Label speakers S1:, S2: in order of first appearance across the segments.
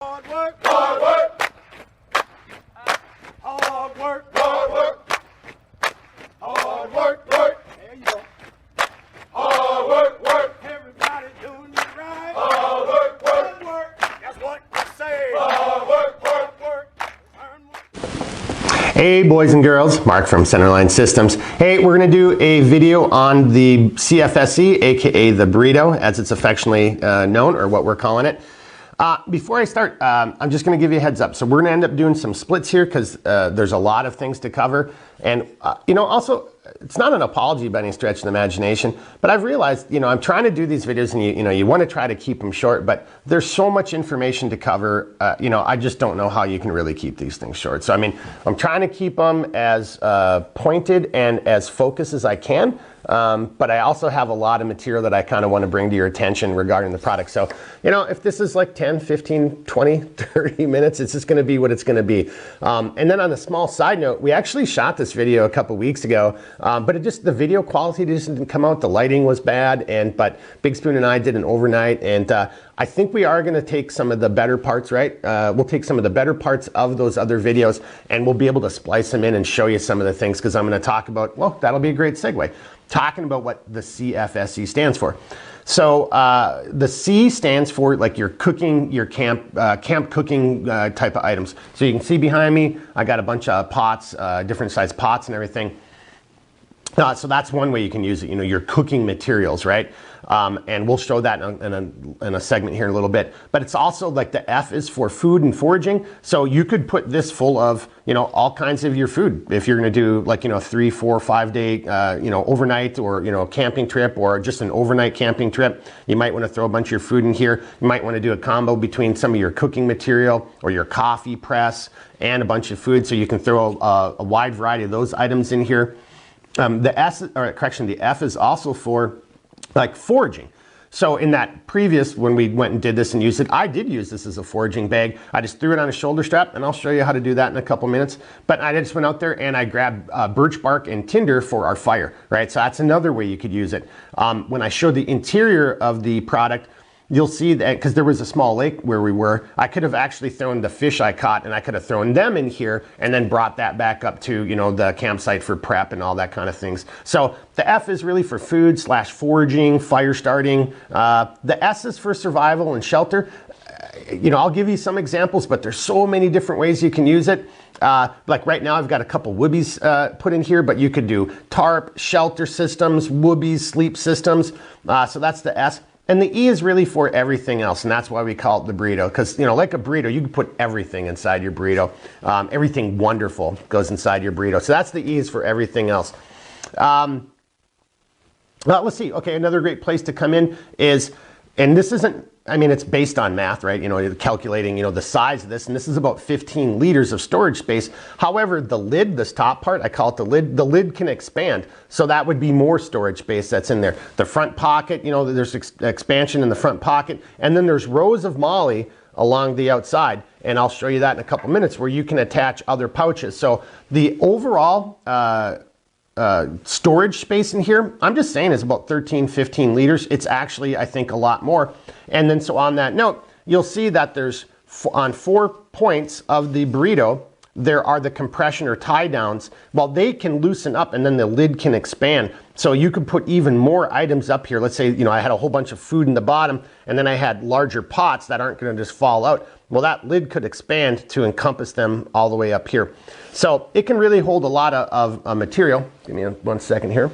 S1: Hard work, hard work, hard work, hard work, hard work, work. There you go. Hard work, work. Everybody doing it right. Hard work, work, work. That's what I say. Hard work, work, work.
S2: Hey boys and girls, Mark from Centerline Systems. Hey, we're going to do a video on the CFSC, aka the Burrito, as it's affectionately known, or what we're calling it. Before I start, I'm just going to give you a heads up. So we're going to end up doing some splits here because there's a lot of things to cover. And, you know, also, it's not an apology by any stretch of the imagination, but I've realized, you know, I'm trying to do these videos and, you want to try to keep them short, but there's so much information to cover, you know, I just don't know how you can really keep these things short. So, I mean, I'm trying to keep them as pointed and as focused as I can. But I also have a lot of material that I kind of want to bring to your attention regarding the product. So, you know, if this is like 10, 15, 20, 30 minutes, it's just going to be what it's going to be. And then on the small side note, we actually shot this video a couple weeks ago, but the video quality just didn't come out. The lighting was bad, but Big Spoon and I did an overnight, and I think we are going to take some of the better parts, right? We'll take some of the better parts of those other videos, and we'll be able to splice them in and show you some of the things, because I'm going to talk about, well, that'll be a great segue. Talking about what the CFSC stands for. So the C stands for like your cooking, your camp cooking type of items. So you can see behind me, I got a bunch of pots, different size pots and everything. So that's one way you can use it, you know, your cooking materials, right? And we'll show that in a segment here in a little bit. But it's also like the F is for food and foraging. So you could put this full of, you know, all kinds of your food. If you're going to do like, you know, 3, 4, 5 day, you know, overnight or, you know, camping trip or just an overnight camping trip, you might want to throw a bunch of your food in here. You might want to do a combo between some of your cooking material or your coffee press and a bunch of food. So you can throw a wide variety of those items in here. The F is also for like foraging. So in that previous, when we went and did this and used it, I did use this as a foraging bag. I just threw it on a shoulder strap, and I'll show you how to do that in a couple minutes. But I just went out there and I grabbed birch bark and tinder for our fire, right? So that's another way you could use it. When I show the interior of the product, you'll see that because there was a small lake where we were, I could have actually thrown the fish I caught, and I could have thrown them in here and then brought that back up to, you know, the campsite for prep and all that kind of things. So the F is really for food / foraging, fire starting. The S is for survival and shelter. You know, I'll give you some examples, but there's so many different ways you can use it. Like right now I've got a couple whoobies put in here, but you could do tarp, shelter systems, whoobies, sleep systems. So that's the S. And the E is really for everything else, and that's why we call it the burrito. Because, you know, like a burrito, you can put everything inside your burrito. Everything wonderful goes inside your burrito. So that's the E is for everything else. Let's see. Okay, another great place to come in is, and this isn't, I mean, it's based on math, right? You know, you're calculating, you know, the size of this, and this is about 15 liters of storage space. However, the lid, this top part, I call it the lid can expand. So that would be more storage space that's in there. The front pocket, you know, there's expansion in the front pocket, and then there's rows of MOLLE along the outside. And I'll show you that in a couple minutes where you can attach other pouches. So the overall storage space in here, I'm just saying, is about 13, 15 liters. It's actually, I think, a lot more. And then so on that note, you'll see that there's on 4 points of the burrito, there are the compression or tie downs. Well, they can loosen up and then the lid can expand. So you could put even more items up here. Let's say, you know, I had a whole bunch of food in the bottom, and then I had larger pots that aren't going to just fall out. Well, that lid could expand to encompass them all the way up here. So it can really hold a lot of material. Give me 1 second here.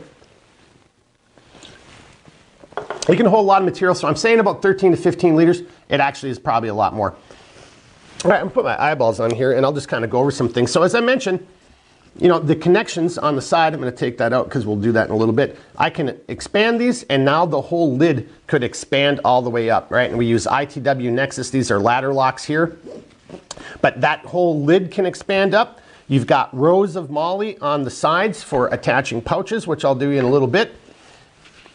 S2: It can hold a lot of material. So I'm saying about 13 to 15 liters. It actually is probably a lot more. All right, I'm gonna put my eyeballs on here, and I'll just kind of go over some things. So as I mentioned, you know, the connections on the side, I'm going to take that out because we'll do that in a little bit. I can expand these, and now the whole lid could expand all the way up, right? And we use ITW Nexus. These are ladder locks here. But that whole lid can expand up. You've got rows of MOLLE on the sides for attaching pouches, which I'll do in a little bit.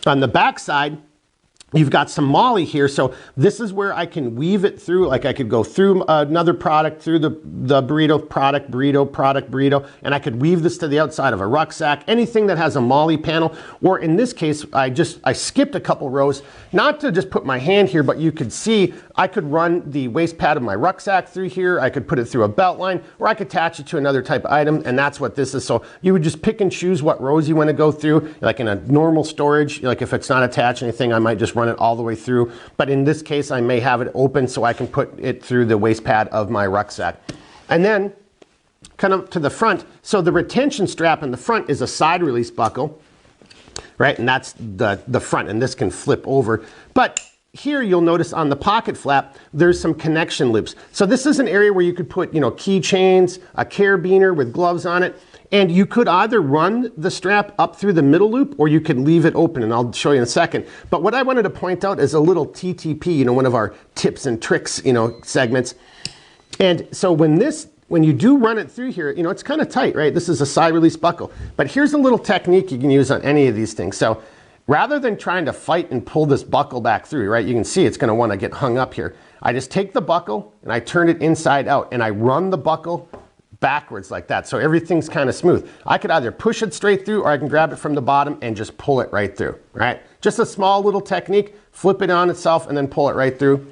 S2: On the back side, You've got some MOLLE here, so this is where I can weave it through. Like I could go through another product, through the burrito product, and I could weave this to the outside of a rucksack, anything that has a MOLLE panel. Or in this case, I skipped a couple rows, not to just put my hand here, but you could see I could run the waist pad of my rucksack through here, I could put it through a belt line, or I could attach it to another type of item, and that's what this is. So you would just pick and choose what rows you want to go through. Like in a normal storage, like if it's not attached to anything, I might just run it all the way through. But in this case, I may have it open so I can put it through the waist pad of my rucksack. And then kind of to the front, so the retention strap in the front is a side release buckle, right? And that's the front, and this can flip over. But here you'll notice on the pocket flap, there's some connection loops. So this is an area where you could put, keychains, a carabiner with gloves on it. And you could either run the strap up through the middle loop, or you could leave it open, and I'll show you in a second. But what I wanted to point out is a little TTP, one of our tips and tricks, segments. And so when you do run it through here, it's kind of tight, right? This is a side release buckle. But here's a little technique you can use on any of these things. So rather than trying to fight and pull this buckle back through, right? You can see it's going to want to get hung up here. I just take the buckle and I turn it inside out, and I run the buckle backwards like that, so everything's kind of smooth. I could either push it straight through, or I can grab it from the bottom and just pull it right through, right? Just a small little technique, flip it on itself and then pull it right through.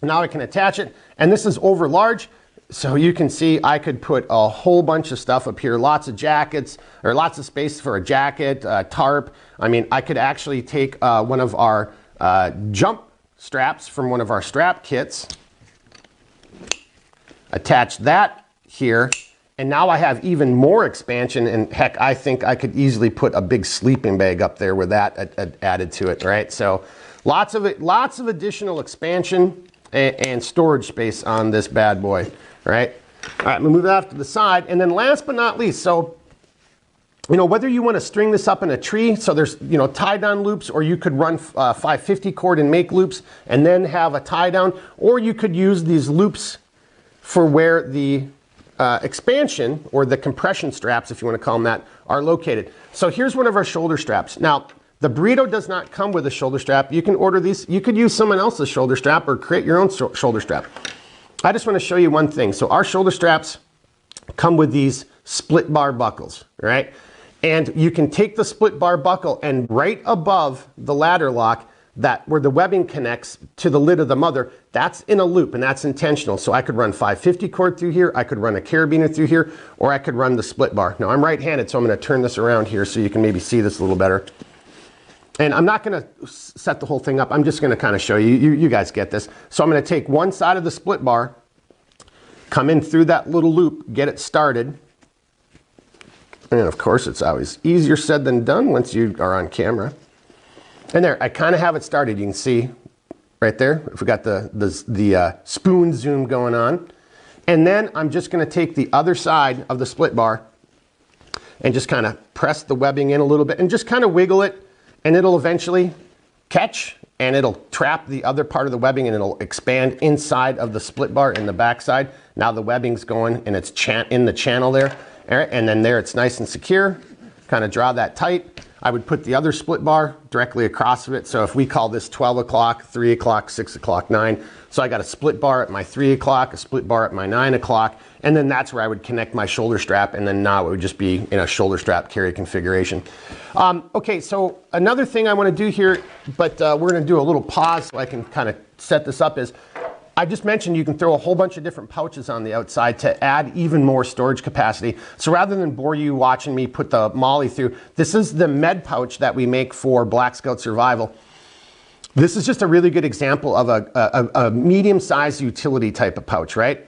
S2: Now I can attach it, and this is over large, so you can see I could put a whole bunch of stuff up here, lots of jackets, or lots of space for a jacket, tarp. I mean, I could actually take one of our jump straps from one of our strap kits, attach that here, and now I have even more expansion, and heck, I think I could easily put a big sleeping bag up there with that added to it, right? So lots of additional expansion and storage space on this bad boy, right? All right, we'll move that off to the side, and then last but not least, so whether you want to string this up in a tree, so there's tie down loops, or you could run 550 cord and make loops and then have a tie down, or you could use these loops for where the expansion, or the compression straps, if you want to call them that, are located. So here's one of our shoulder straps. Now, the Burrito does not come with a shoulder strap. You can order these. You could use someone else's shoulder strap or create your own shoulder strap. I just want to show you one thing. So our shoulder straps come with these split bar buckles, right? And you can take the split bar buckle, and right above the ladder lock, where the webbing connects to the lid of the mother, that's in a loop, and that's intentional. So I could run 550 cord through here, I could run a carabiner through here, or I could run the split bar. Now I'm right-handed, so I'm going to turn this around here so you can maybe see this a little better. And I'm not going to set the whole thing up, I'm just going to kind of show you. You guys get this. So I'm going to take one side of the split bar, come in through that little loop, get it started. And of course, it's always easier said than done once you are on camera. And there, I kind of have it started. You can see right there, if we got the spoon zoom going on. And then I'm just going to take the other side of the split bar and just kind of press the webbing in a little bit and just kind of wiggle it, and it'll eventually catch, and it'll trap the other part of the webbing, and it'll expand inside of the split bar in the back side. Now the webbing's going, and it's in the channel there. All right, and then there it's nice and secure. Kind of draw that tight. I would put the other split bar directly across of it. So if we call this 12 o'clock, 3 o'clock, 6 o'clock, 9. So I got a split bar at my 3 o'clock, a split bar at my 9 o'clock, and then that's where I would connect my shoulder strap, and then now it would just be in a shoulder strap carry configuration. Okay, so another thing I want to do here, but we're going to do a little pause so I can kind of set this up, is I just mentioned you can throw a whole bunch of different pouches on the outside to add even more storage capacity. So rather than bore you watching me put the MOLLE through, this is the med pouch that we make for Black Scout Survival. This is just a really good example of a medium-sized utility type of pouch, right?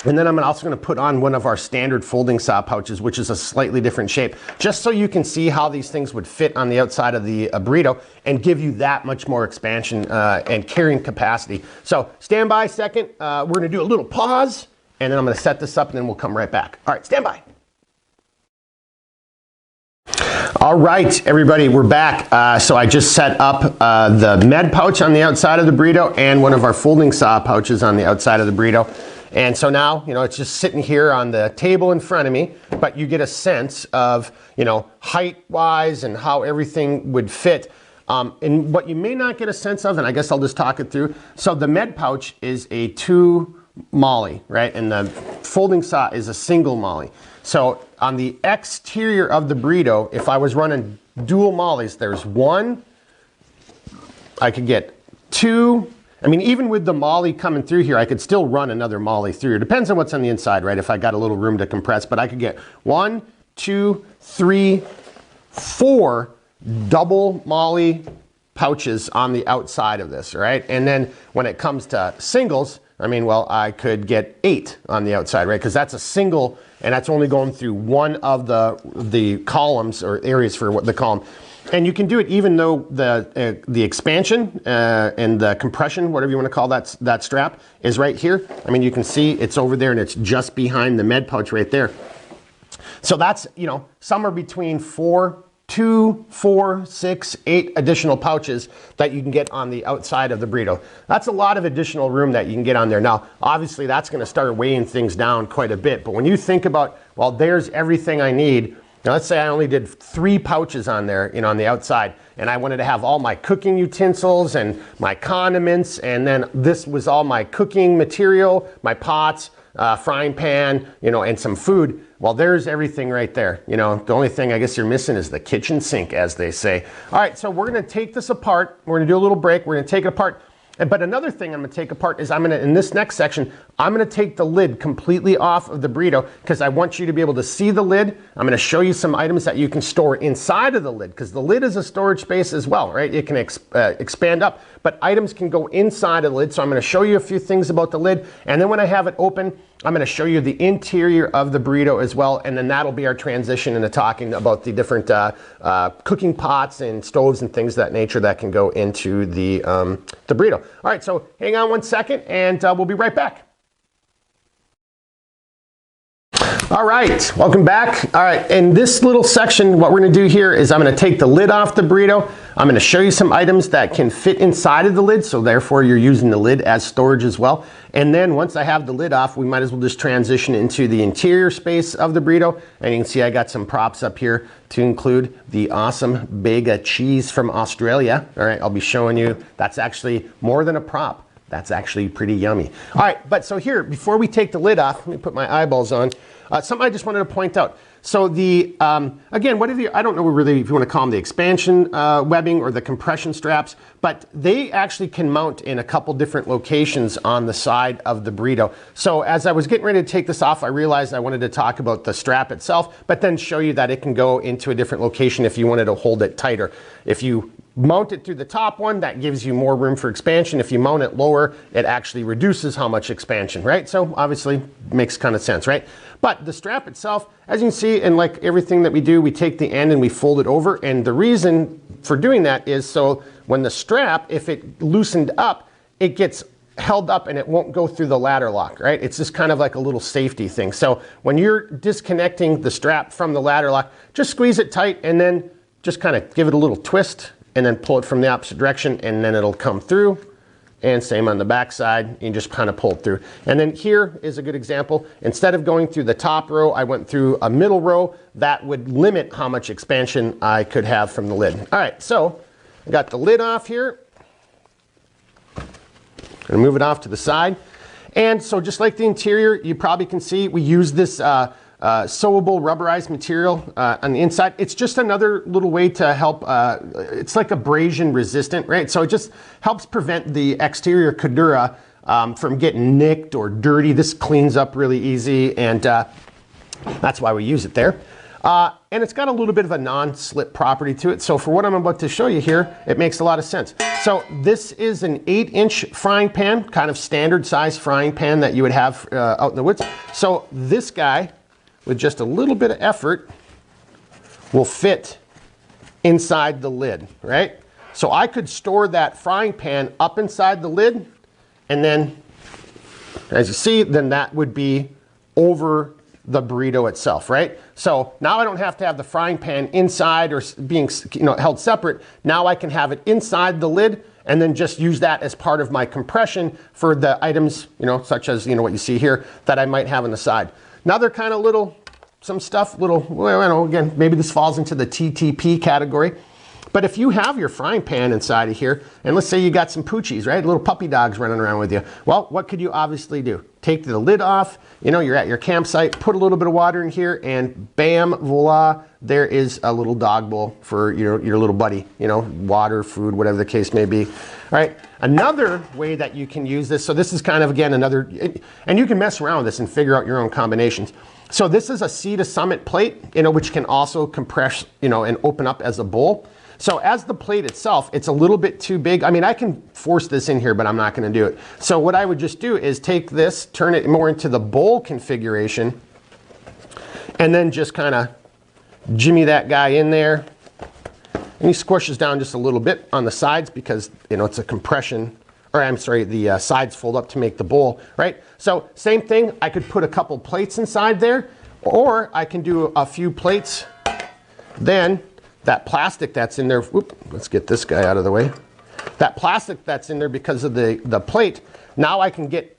S2: And then I'm also going to put on one of our standard folding saw pouches, which is a slightly different shape, just so you can see how these things would fit on the outside of the Burrito and give you that much more expansion and carrying capacity. So stand by a second. We're going to do a little pause, and then I'm going to set this up, and then we'll come right back. All right, stand by. All right, everybody, we're back. So I just set up the med pouch on the outside of the Burrito and one of our folding saw pouches on the outside of the Burrito. And so now, it's just sitting here on the table in front of me, but you get a sense of, height-wise and how everything would fit. And what you may not get a sense of, and I guess I'll just talk it through. So the med pouch is a 2 molly, right? And the folding saw is a single molly. So on the exterior of the burrito, if I was running dual mollies, there's 1, I could get 2. I mean, even with the molly coming through here, I could still run another molly through here. Depends on what's on the inside, right? If I got a little room to compress, but I could get 1, 2, 3, 4 double molly pouches on the outside of this, right? And then when it comes to singles, I mean, well, I could get 8 on the outside, right? Because that's a single, and that's only going through one of the columns or areas for what the column. And you can do it even though the expansion and the compression, whatever you want to call that strap, is right here. I mean, you can see it's over there and it's just behind the med pouch right there. So that's, you know, somewhere between 2, 4, 6, 8 additional pouches that you can get on the outside of the burrito. That's a lot of additional room that you can get on there. Now, obviously that's going to start weighing things down quite a bit. But when you think about, well, there's everything I need. Now, let's say I only did 3 pouches on there, you know, on the outside, and I wanted to have all my cooking utensils and my condiments, and then this was all my cooking material, my pots, frying pan, you know, and some food. Well, there's everything right there. You know, the only thing I guess you're missing is the kitchen sink, as they say. All right, so we're gonna take this apart. We're gonna do a little break. We're gonna take it apart. But another thing I'm gonna take apart is in this next section, I'm gonna take the lid completely off of the burrito because I want you to be able to see the lid. I'm gonna show you some items that you can store inside of the lid because the lid is a storage space as well, right? It can expand up, but items can go inside of the lid. So I'm gonna show you a few things about the lid. And then when I have it open, I'm gonna show you the interior of the burrito as well. And then that'll be our transition into talking about the different cooking pots and stoves and things of that nature that can go into the burrito. All right, so hang on one second and we'll be right back. All right, welcome back. All right, in this little section, what we're gonna do here is I'm gonna take the lid off the burrito. I'm gonna show you some items that can fit inside of the lid, so therefore you're using the lid as storage as well. And then once I have the lid off, we might as well just transition into the interior space of the burrito. And you can see I got some props up here to include the awesome bag of cheese from Australia. All right, I'll be showing you, that's actually more than a prop. That's actually pretty yummy. All right, but so here, before we take the lid off, let me put my eyeballs on. Something I just wanted to point out. So the, again, I don't know really if you want to call them the expansion webbing or the compression straps, but they actually can mount in a couple different locations on the side of the burrito. So as I was getting ready to take this off, I realized I wanted to talk about the strap itself, but then show you that it can go into a different location if you wanted to hold it tighter. If you mount it through the top one, that gives you more room for expansion. If you mount it lower, it actually reduces how much expansion, right? So obviously makes kind of sense, right? But the strap itself, as you can see, and like everything that we do, we take the end and we fold it over. And the reason for doing that is so when the strap, if it loosened up, it gets held up and it won't go through the ladder lock, right? It's just kind of like a little safety thing. So when you're disconnecting the strap from the ladder lock, just squeeze it tight and then just kind of give it a little twist and then pull it from the opposite direction and then it'll come through. And same on the back side, you just kind of pull it through. And then here is a good example. Instead of going through the top row, I went through a middle row. That would limit how much expansion I could have from the lid. All right, so I got the lid off here. Gonna move it off to the side. And so just like the interior, you probably can see we use this sewable rubberized material on the inside. It's just another little way to help, it's like abrasion resistant, right? So it just helps prevent the exterior Cordura from getting nicked or dirty. This cleans up really easy and that's why we use it there. And it's got a little bit of a non-slip property to it. So for what I'm about to show you here, it makes a lot of sense. So this is an 8-inch frying pan, kind of standard size frying pan that you would have out in the woods. So this guy, with just a little bit of effort, will fit inside the lid, right? So I could store that frying pan up inside the lid, and then, as you see, then that would be over the burrito itself, right? So now I don't have to have the frying pan inside or being, held separate. Now I can have it inside the lid and then just use that as part of my compression for the items, such as, what you see here that I might have on the side. Now they're kind of little, some stuff, well, again, maybe this falls into the TTP category, But if you have your frying pan inside of here, and let's say you got some poochies, right? Little puppy dogs running around with you. Well, what could you obviously do? Take the lid off, you know, you're at your campsite, put a little bit of water in here, and bam, voila, there is a little dog bowl for your little buddy, you know, water, food, whatever the case may be. All right, another way that you can use this, so this is kind of, again, another, and you can mess around with this and figure out your own combinations. So this is a Sea to Summit plate, you know, which can also compress, you know, and open up as a bowl. So as the plate itself, it's a little bit too big. I mean, I can force this in here, but I'm not going to do it. So what I would just do is take this, turn it more into the bowl configuration, and then just kind of jimmy that guy in there. And he squishes down just a little bit on the sides because, you know, it's a compression, or I'm sorry, the sides fold up to make the bowl, right? So same thing, I could put a couple plates inside there, or I can do a few plates, then that plastic that's in there, whoop, let's get this guy out of the way. That plastic that's in there because of the plate, now I can get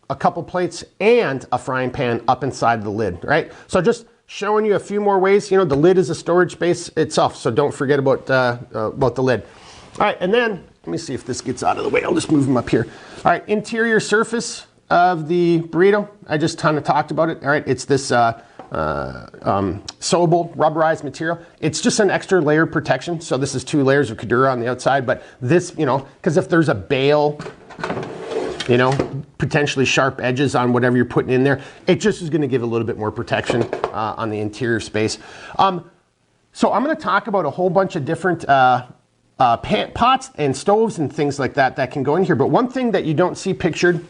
S2: a couple plates and a frying pan up inside the lid, right? So just showing you a few more ways. You know, the lid is a storage space itself, so don't forget about the lid. All right, and then, let me see if this gets out of the way. I'll just move them up here. All right, interior surface of the burrito. I just kind of talked about it. All right, it's this sewable rubberized material. It's just an extra layer of protection. So this is 2 layers of Kadura on the outside, but this, you know, because if there's a bail, you know, potentially sharp edges on whatever you're putting in there, it just is going to give a little bit more protection on the interior space. So I'm going to talk about a whole bunch of different pots and stoves and things like that that can go in here. But one thing that you don't see pictured,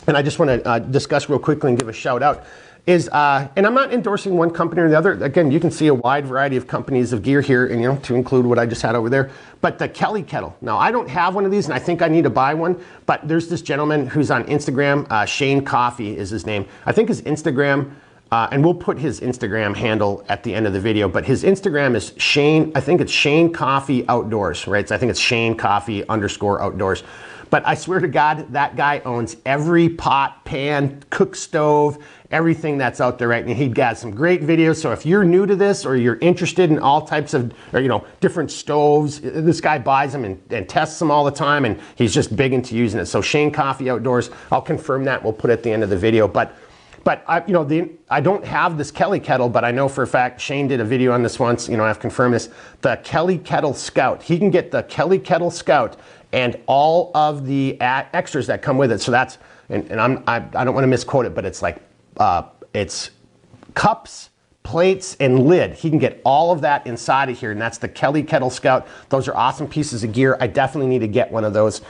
S2: and I just want to discuss real quickly and give a shout out, is, and I'm not endorsing one company or the other. Again, you can see a wide variety of companies of gear here, and you know, to include what I just had over there. But the Kelly kettle. Now, I don't have one of these, and I think I need to buy one. But there's this gentleman who's on Instagram. Shane Coffee is his name. I think his Instagram, and we'll put his Instagram handle at the end of the video. But his Instagram is Shane. I think it's Shane Coffee Outdoors, right? So I think it's Shane Coffee _outdoors. But I swear to God, that guy owns every pot, pan, cook stove, everything that's out there, right? And he got some great videos. So if you're new to this, or you're interested in all types of, or, you know, different stoves, this guy buys them and tests them all the time, and he's just big into using it. So Shane Coffee Outdoors, I'll confirm that. We'll put it at the end of the video. But I, you know, I don't have this Kelly kettle, but I know for a fact Shane did a video on this once. You know, I've confirmed this. The Kelly Kettle Scout. He can get the Kelly Kettle Scout and all of the extras that come with it. So that's, and I don't want to misquote it, but it's like, it's cups, plates, and lid. He can get all of that inside of here, and that's the Kelly Kettle Scout. Those are awesome pieces of gear. I definitely need to get one of those.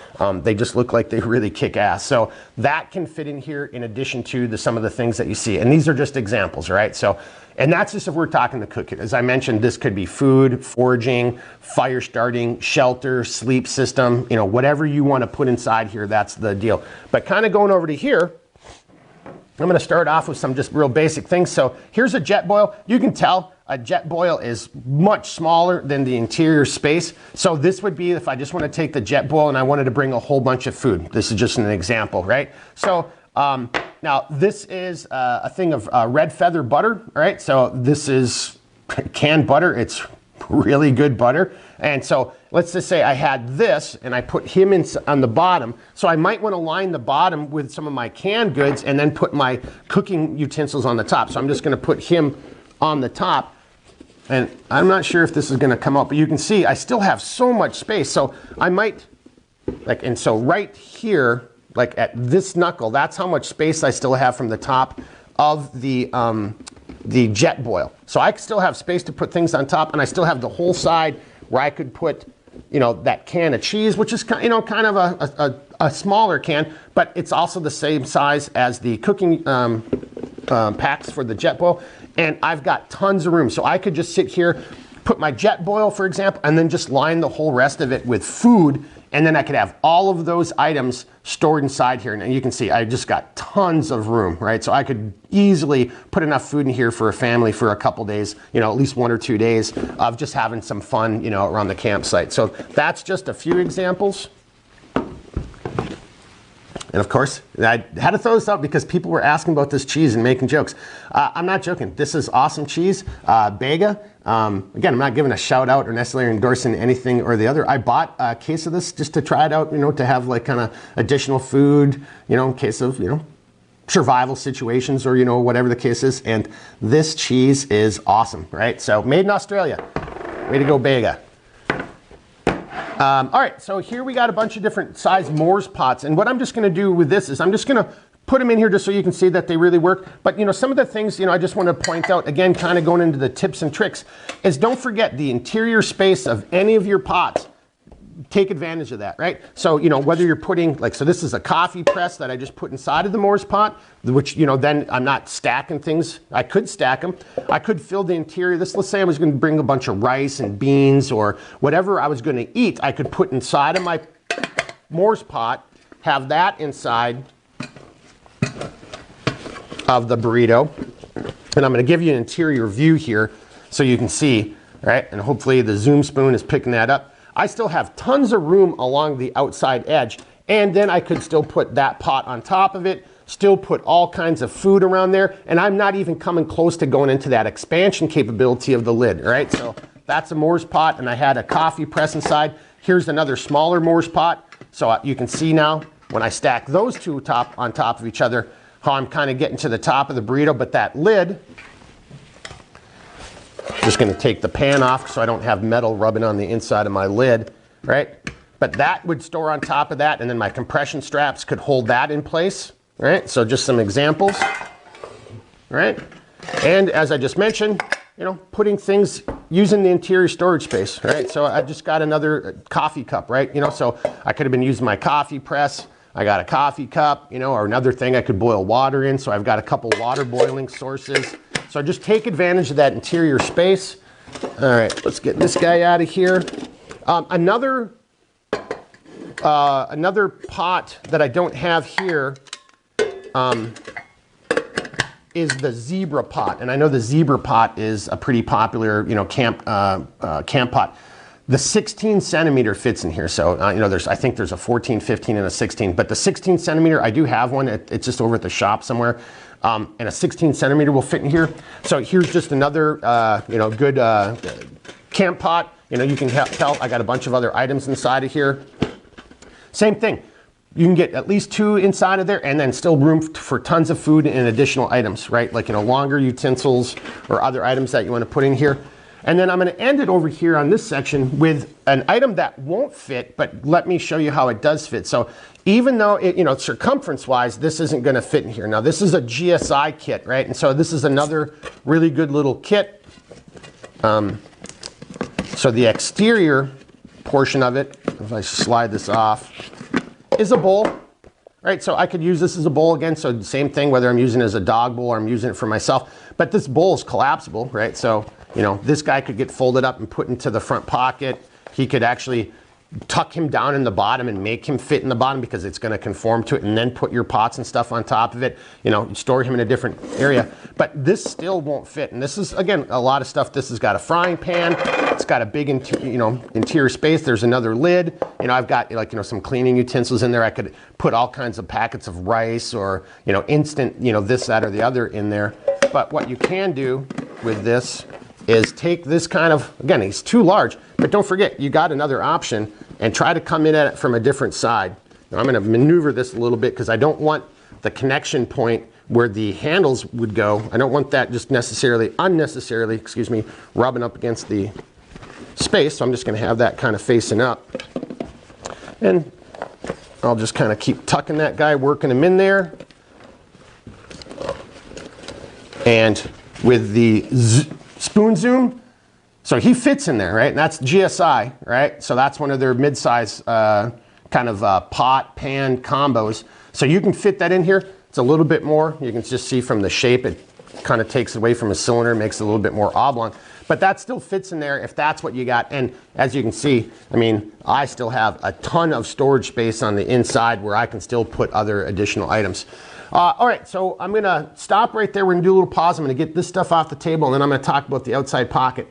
S2: They just look like they really kick ass. So that can fit in here in addition to some of the things that you see. And these are just examples, right? So, and that's just if we're talking the cooking. As I mentioned, this could be food, foraging, fire starting, shelter, sleep system, you know, whatever you want to put inside here, that's the deal. But kind of going over to here, I'm going to start off with some just real basic things. So here's a jet boil. You can tell a jet boil is much smaller than the interior space. So this would be if I just want to take the jet boil and I wanted to bring a whole bunch of food. This is just an example, right? So now this is a thing of red feather butter, right? So this is canned butter. It's really good butter. And so let's just say I had this and I put him in on the bottom. So I might want to line the bottom with some of my canned goods and then put my cooking utensils on the top. So I'm just going to put him on the top. And I'm not sure if this is going to come up, but you can see I still have so much space. So I might, like, and so right here, like at this knuckle, that's how much space I still have from the top of the jet boil. So I still have space to put things on top, and I still have the whole side where I could put, you know, that can of cheese, which is, you know, kind of a smaller can, but it's also the same size as the cooking packs for the jet boil. And I've got tons of room. So I could just sit here, put my jet boil, for example, and then just line the whole rest of it with food. And then I could have all of those items stored inside here. And you can see I just got tons of room, right? So I could easily put enough food in here for a family for a couple days, you know, at least 1 or 2 days of just having some fun, you know, around the campsite. So that's just a few examples. And of course, I had to throw this out because people were asking about this cheese and making jokes. I'm not joking. This is awesome cheese, Bega. Again, I'm not giving a shout out or necessarily endorsing anything or the other. I bought a case of this just to try it out, to have like kind of additional food, in case of, survival situations or, whatever the case is. And this cheese is awesome, right? So made in Australia. Way to go, Bega. All right, so here we got a bunch of different size Moore's pots, and what I'm just going to do with this is I'm just going to put them in here just so you can see that they really work. But some of the things I just want to point out, again, kind of going into the tips and tricks, is don't forget the interior space of any of your pots. Take advantage of that, right? So, whether you're putting, so this is a coffee press that I just put inside of the Moore's pot, which, then I'm not stacking things. I could stack them. I could fill the interior. Let's say I was going to bring a bunch of rice and beans or whatever I was going to eat. I could put inside of my Moore's pot, have that inside of the burrito. And I'm going to give you an interior view here so you can see, right? And hopefully the zoom spoon is picking that up. I still have tons of room along the outside edge, and then I could still put that pot on top of it, still put all kinds of food around there, and I'm not even coming close to going into that expansion capability of the lid, right? So that's a Moore's pot, and I had a coffee press inside. Here's another smaller Moore's pot. So you can see now when I stack those two on top of each other, how I'm kind of getting to the top of the burrito, but that lid, just going to take the pan off so I don't have metal rubbing on the inside of my lid, right? But that would store on top of that, and then my compression straps could hold that in place, right? So just some examples, right? And as I just mentioned, putting things using the interior storage space, right? So I just got another coffee cup, right? So I could have been using my coffee press. I got a coffee cup, or another thing I could boil water in. So I've got a couple water boiling sources. So just take advantage of that interior space. All right, let's get this guy out of here. Another pot that I don't have here is the zebra pot. And I know the zebra pot is a pretty popular, camp pot. The 16 centimeter fits in here. So, I think there's a 14, 15, and a 16. But the 16 centimeter, I do have one. It's just over at the shop somewhere. And a 16 centimeter will fit in here. So here's just another, good camp pot. You can tell I got a bunch of other items inside of here. Same thing. You can get at least 2 inside of there, and then still room for tons of food and additional items, right? Like, longer utensils or other items that you want to put in here. And then I'm going to end it over here on this section with an item that won't fit, but let me show you how it does fit. So even though it, circumference-wise, this isn't going to fit in here. Now this is a GSI kit, right? And so this is another really good little kit. So the exterior portion of it, if I slide this off, is a bowl, right? So I could use this as a bowl again. So the same thing, whether I'm using it as a dog bowl or I'm using it for myself. But this bowl is collapsible, right? So this guy could get folded up and put into the front pocket. He could actually tuck him down in the bottom and make him fit in the bottom because it's going to conform to it, and then put your pots and stuff on top of it. Store him in a different area. But this still won't fit. And this is, again, a lot of stuff. This has got a frying pan. It's got a big interior space. There's another lid. I've got some cleaning utensils in there. I could put all kinds of packets of rice or instant this, that, or the other in there. But what you can do with this is take this kind of, again, it's too large, but don't forget, you got another option, and try to come in at it from a different side. Now I'm going to maneuver this a little bit because I don't want the connection point where the handles would go. I don't want that just unnecessarily, rubbing up against the space. So I'm just going to have that kind of facing up. And I'll just kind of keep tucking that guy, working him in there. And with the spoon zoom, so he fits in there, right? And that's GSI, right? So that's one of their mid-size kind of pot pan combos. So you can fit that in here. It's a little bit more. You can just see from the shape, it kind of takes away from a cylinder, makes it a little bit more oblong. But that still fits in there if that's what you got. And as you can see, I still have a ton of storage space on the inside where I can still put other additional items. All right, so I'm going to stop right there. We're going to do a little pause. I'm going to get this stuff off the table, and then I'm going to talk about the outside pocket.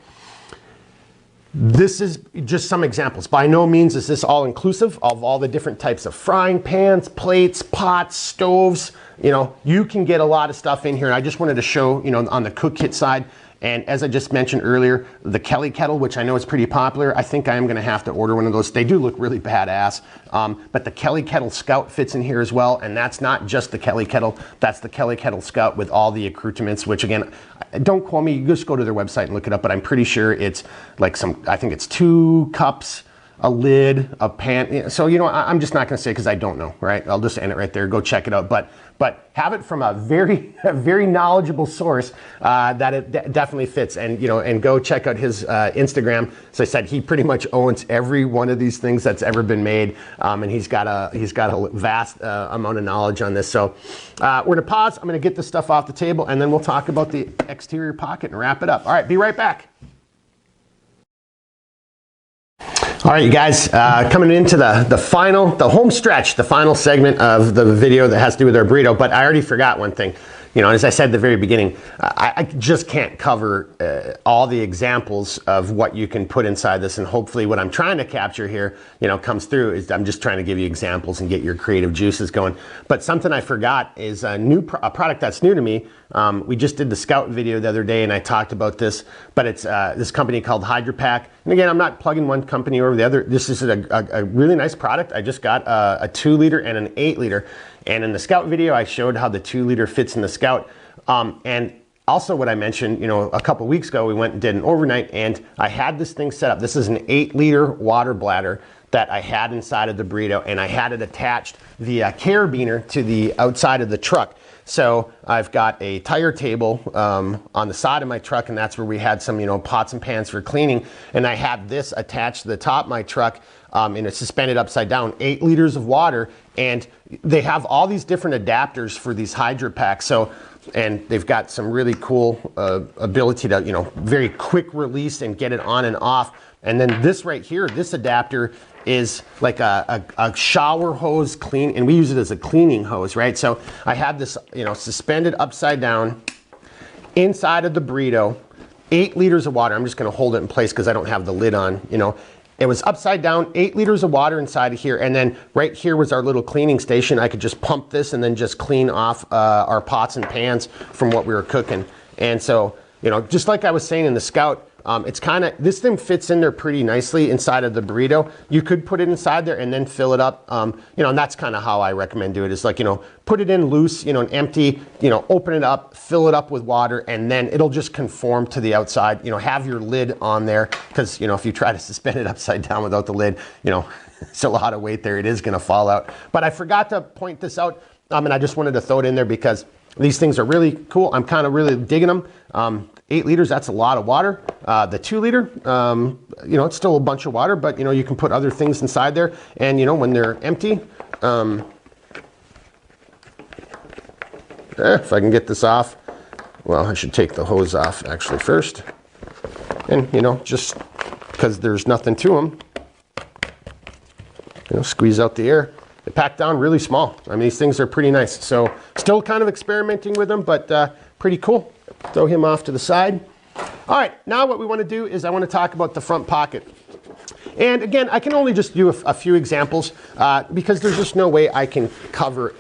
S2: This is just some examples. By no means is this all inclusive of all the different types of frying pans, plates, pots, stoves. You know, you can get a lot of stuff in here. And I just wanted to show, you know, on the cook kit side. And as I just mentioned earlier, the Kelly kettle, which I know is pretty popular, I think I am gonna have to order one of those. They do look really badass. But the Kelly kettle Scout fits in here as well. And that's not just the Kelly kettle, that's the Kelly kettle Scout with all the accoutrements, which again, don't quote me, you just go to their website and look it up, but I'm pretty sure it's like I think it's 2 cups, a lid, a pan. So, you know, I'm just not gonna say because I don't know, right? I'll just end it right there, go check it out. But have it from a very knowledgeable source that it definitely fits. And, you know, and go check out his Instagram. As I said, he pretty much owns every one of these things that's ever been made. And he's got a vast amount of knowledge on this. So we're gonna pause. I'm gonna get this stuff off the table and then we'll talk about the exterior pocket and wrap it up. All right, be right back. All right, you guys, coming into the home stretch, the final segment of the video that has to do with our burrito, but I already forgot one thing. You know, as I said at the very beginning, I just can't cover all the examples of what you can put inside this, and hopefully what I'm trying to capture here, you know, comes through. Is I'm just trying to give you examples and get your creative juices going. But something I forgot is a product that's new to me. We just did the Scout video the other day and I talked about this, but it's this company called HydroPack. And again, I'm not plugging one company over the other. This is a really nice product. I just got a 2-liter and an 8-liter. And in the Scout video, I showed how the 2-liter fits in the Scout. And also what I mentioned, you know, a couple weeks ago, we went and did an overnight and I had this thing set up. This is an 8-liter water bladder that I had inside of the burrito, and I had it attached via carabiner to the outside of the truck. So I've got a tire table on the side of my truck, and that's where we had some, you know, pots and pans for cleaning. And I have this attached to the top of my truck, and it's suspended upside down, 8 liters of water. And they have all these different adapters for these HydroPacks. So, and they've got some really cool ability to, you know, very quick release and get it on and off. And then this right here, this adapter is like a shower hose clean, and we use it as a cleaning hose, right? So I have this, you know, suspended upside down inside of the burrito, 8 liters of water. I'm just gonna hold it in place because I don't have the lid on, you know. It was upside down, 8 liters of water inside of here, and then right here was our little cleaning station. I could just pump this and then just clean off our pots and pans from what we were cooking. And so, you know, just like I was saying in the Scout, it's kind of, this thing fits in there pretty nicely inside of the burrito. You could put it inside there and then fill it up. You know, and that's kind of how I recommend do it. Is like, you know, put it in loose, you know, and empty, you know, open it up, fill it up with water, and then it'll just conform to the outside. You know, have your lid on there, because, you know, if you try to suspend it upside down without the lid, you know, it's a lot of weight there. It is going to fall out. But I forgot to point this out, and I just wanted to throw it in there because these things are really cool. I'm kind of really digging them. 8 liters, that's a lot of water. The 2-liter, you know, it's still a bunch of water, but, you know, you can put other things inside there. And, you know, when they're empty, if I can get this off, well, I should take the hose off actually first. And, you know, just because there's nothing to them, you know, squeeze out the air. They pack down really small. I mean, these things are pretty nice. So still kind of experimenting with them, but pretty cool. Throw him off to the side. All right, now what we want to do is I want to talk about the front pocket. And again, I can only just do a few examples because there's just no way I can cover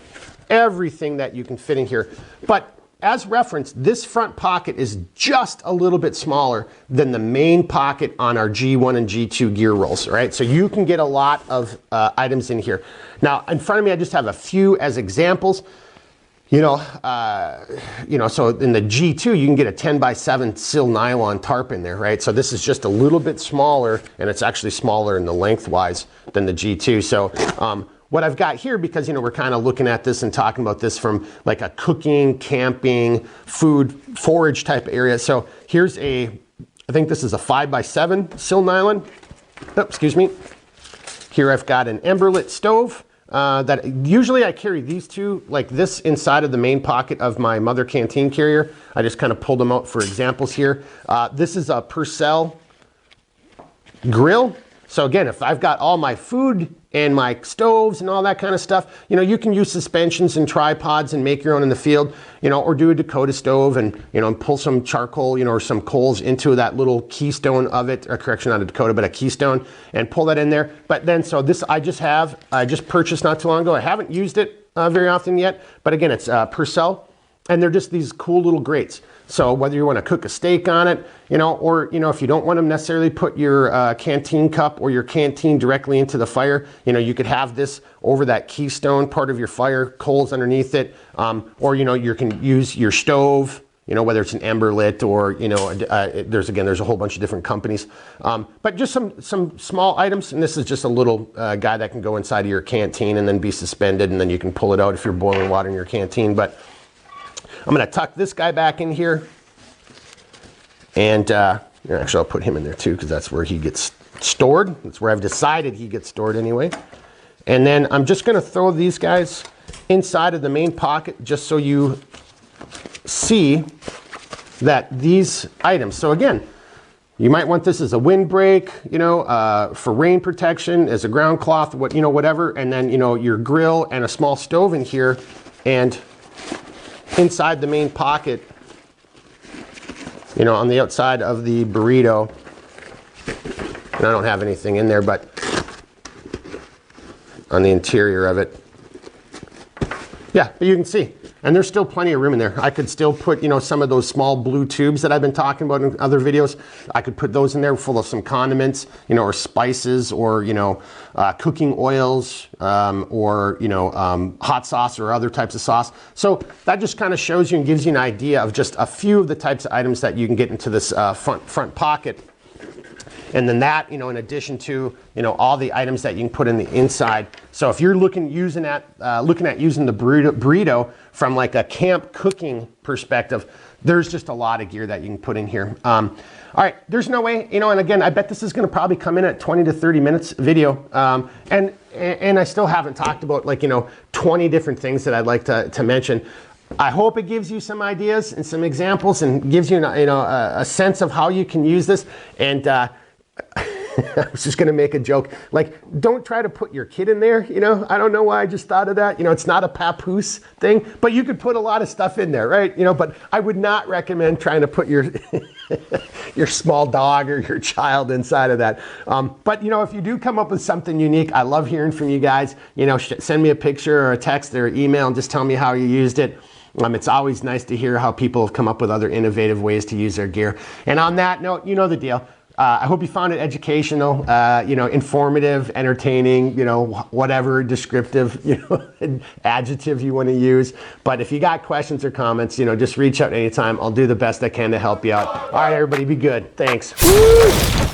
S2: everything that you can fit in here. But as reference, this front pocket is just a little bit smaller than the main pocket on our G1 and G2 gear rolls, right? So you can get a lot of items in here. Now, in front of me, I just have a few as examples. You know, so in the G2, you can get a 10x7 sil nylon tarp in there, right? So this is just a little bit smaller, and it's actually smaller in the lengthwise than the G2. So what I've got here, because, you know, we're kind of looking at this and talking about this from like a cooking, camping, food, forage type area. So here's I think this is a 5x7 sil nylon. Oh, excuse me. Here I've got an ember lit stove. That usually I carry these two like this inside of the main pocket of my Mother Canteen carrier. I just kind of pulled them out for examples here. This is a Purcell grill. So again, if I've got all my food and my stoves and all that kind of stuff, you know, you can use suspensions and tripods and make your own in the field, you know, or do a Dakota stove and, you know, and pull some charcoal, you know, or some coals into that little keystone of it, or correction, not a Dakota, but a keystone, and pull that in there. But then, so this I just purchased not too long ago. I haven't used it very often yet, but again, it's Purcell, and they're just these cool little grates. So whether you want to cook a steak on it, you know, or, you know, if you don't want to necessarily put your canteen cup or your canteen directly into the fire, you know, you could have this over that keystone part of your fire, coals underneath it, or, you know, you can use your stove, you know, whether it's an ember lit or, you know, there's a whole bunch of different companies. But just some small items, and this is just a little guy that can go inside of your canteen and then be suspended, and then you can pull it out if you're boiling water in your canteen. But I'm going to tuck this guy back in here, and actually I'll put him in there too, because that's where he gets stored. That's where I've decided he gets stored anyway. And then I'm just going to throw these guys inside of the main pocket, just so you see that these items, so again, you might want this as a windbreak, you know, for rain protection, as a ground cloth, what, you know, whatever, and then, you know, your grill and a small stove in here, and inside the main pocket, you know, on the outside of the Burrito, and I don't have anything in there, but on the interior of it, yeah, but you can see, and there's still plenty of room in there. I could still put, you know, some of those small blue tubes that I've been talking about in other videos. I could put those in there full of some condiments, you know, or spices, or, you know, cooking oils, or, you know, hot sauce or other types of sauce. So that just kind of shows you and gives you an idea of just a few of the types of items that you can get into this front pocket. And then that, you know, in addition to, you know, all the items that you can put in the inside. So if you're looking at using the Burrito from like a camp cooking perspective, there's just a lot of gear that you can put in here. All right, there's no way, you know, and again, I bet this is going to probably come in at 20 to 30 minutes video. And I still haven't talked about, like, you know, 20 different things that I'd like to mention. I hope it gives you some ideas and some examples, and gives you, you know, a sense of how you can use this. And I was just going to make a joke, like, don't try to put your kid in there, you know. I don't know why I just thought of that. You know, it's not a papoose thing, but you could put a lot of stuff in there, right? You know, but I would not recommend trying to put your your small dog or your child inside of that. But, you know, if you do come up with something unique, I love hearing from you guys. You know, send me a picture or a text or email and just tell me how you used it. It's always nice to hear how people have come up with other innovative ways to use their gear. And on that note, you know the deal. I hope you found it educational, you know, informative, entertaining, you know, whatever descriptive, you know, adjective you want to use. But if you got questions or comments, you know, just reach out anytime. I'll do the best I can to help you out. All right, everybody, be good. Thanks. Woo!